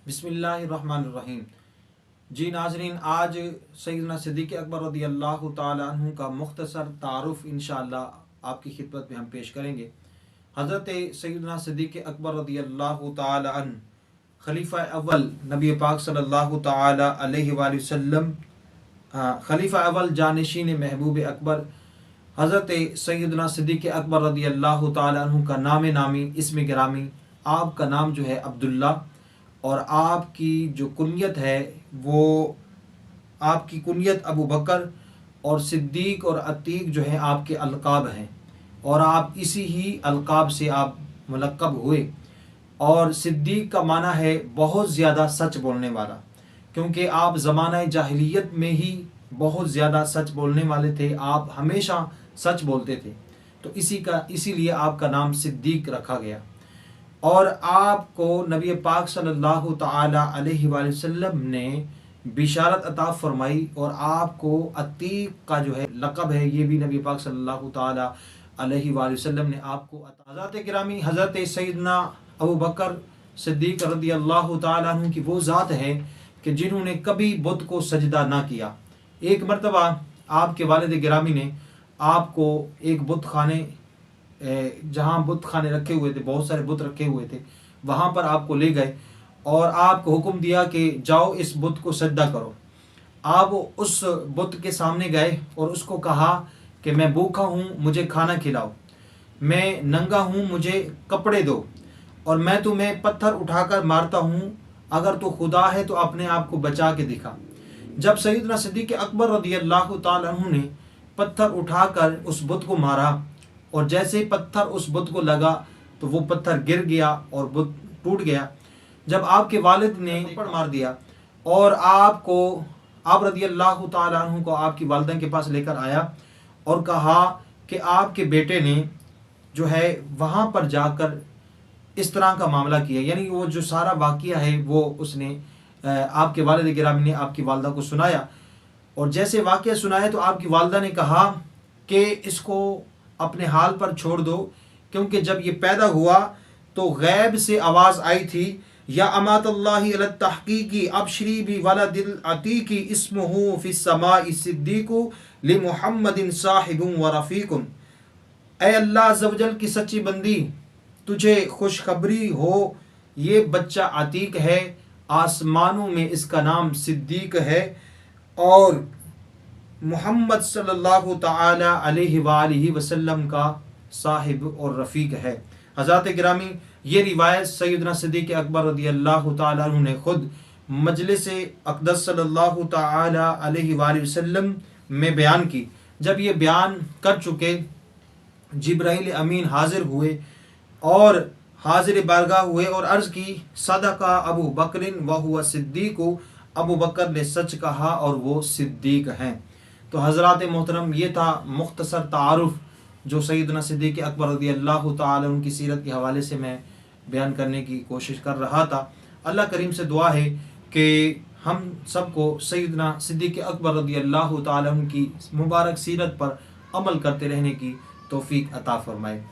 बिस्मिल्लाहिर्रहमानिर्रहीम। जी नाज़रीन, आज सैयदना सिद्दीक़ अकबर रज़ी अल्लाह ताला अन्हु का मुख्तसर तारुफ़ इंशाअल्लाह आपकी खिदमत में हम पेश करेंगे। हज़रत सैयदना सिद्दीक़ अकबर रज़ी अल्लाह ताला अन्हु खलीफ़ा अव्वल नबी पाक सल्लल्लाहु ताला अलैहि वसल्लम, खलीफ़ा अव्वल जानशीन महबूब अकबर हज़रत सैयदना सिद्दीक़ अकबर रज़ी अल्लाह ताला अन्हु का नामी इसम गिरामी, आपका नाम जो है अब्दुल्ला और आपकी जो कुनियत है वो आपकी कुनियत अबू बकर और सिद्दीक और अतीक जो है आपके अलकाब हैं और आप इसी ही अलकाब से आप मुलक्कब हुए। और सिद्दीक का माना है बहुत ज़्यादा सच बोलने वाला, क्योंकि आप ज़माना जाहिलियत में ही बहुत ज़्यादा सच बोलने वाले थे, आप हमेशा सच बोलते थे, तो इसीलिए आपका नाम सिद्दीक रखा गया। और आपको नबी पाक सल्लल्लाहु ताला अलैहि वसल्लम ने बिशारत अता फरमाई और आपको अतीक का जो है लक़ब है ये भी नबी पाक सल्लल्लाहु ताला अलैहि वसल्लम ने आपको अता। हज़रत गिरामी हज़रत सैयदना अबू बकर सिद्दीक़ रज़ी अल्लाह ताला अन्हु की वो ज़ात है कि जिन्होंने कभी बुत को सजदा ना किया। एक मरतबा आपके वालिद गिरामी ने आपको एक बुत खाने, जहाँ बुत खाने रखे हुए थे, बहुत सारे बुत रखे हुए थे, वहाँ पर आपको ले गए और आपको हुक्म दिया कि जाओ इस बुत को सजदा करो। आप उस बुत के सामने गए और उसको कहा कि मैं भूखा हूँ, मुझे खाना खिलाओ, मैं नंगा हूँ, मुझे कपड़े दो, और मैं तुम्हें पत्थर उठाकर मारता हूँ, अगर तो खुदा है तो अपने आप को बचा के दिखा। जब सैयदना सिद्दीक़ अकबर रज़ी अल्लाह ताला अन्हु ने पत्थर उठाकर उस बुत को मारा और जैसे ही पत्थर उस बुत को लगा तो वो पत्थर गिर गया और बुत टूट गया। जब आपके वालिद ने थप्पड़ मार दिया और आप रज़ी अल्लाह ताला अन्हु को आपकी वालिदा के पास लेकर आया और कहा कि आपके बेटे ने जो है वहाँ पर जाकर इस तरह का मामला किया, यानी वो जो सारा वाक़िया है वो उसने आपके वालिद गिरामी ने आपकी वालिदा को सुनाया। और जैसे वाक़िया सुनाया तो आपकी वालिदा ने कहा कि इसको अपने हाल पर छोड़ दो, क्योंकि जब ये पैदा हुआ तो गैब से आवाज़ आई थी, या अमातल्लाहि अला तहक़ीक़ी अबशरी बि वलदिल अतीक़ी इस्मुहु फिस समाई सिद्दीक़ु लि मुहम्मदिन साहिबुन व रफ़ीक़ुन। ऐ अल्लाह अज़्ज़ व जल की सच्ची बंदी, तुझे खुशखबरी हो, ये बच्चा अतीक है, आसमानों में इसका नाम सिद्दीक है और मुहम्मद सल्लल्लाहु ताला अलैहि वसल्लम का साहिब और रफ़ीक है। हज़रत गिरामी, ये रिवायत सैयदना सिद्दीक़ अकबर रज़ी अल्लाह ताला अन्हु ने खुद मजलिस अक़दस सल्लल्लाहु ताला अलैहि वसल्लम में बयान की। जब ये बयान कर चुके, जिब्राइल अमीन हाजिर हुए और हाजिर बारगाह हुए और अर्ज़ की, सदका अबू बकरिन व हुवा सिद्दीक़ु, अबू बकर ने सच कहा और वो सिद्दीक हैं। तो हज़रात मोहतरम, ये था मुख्तसर तारुफ़ जो सैयदना सिद्दीक़ अकबर रज़ी अल्लाह ताला उनकी सीरत के हवाले से मैं बयान करने की कोशिश कर रहा था। अल्लाह करीम से दुआ है कि हम सबको सैयदना सिद्दीक़ अकबर रज़ी अल्लाह ताला उनकी मुबारक सीरत पर अमल करते रहने की तौफ़ीक अता फ़रमाए।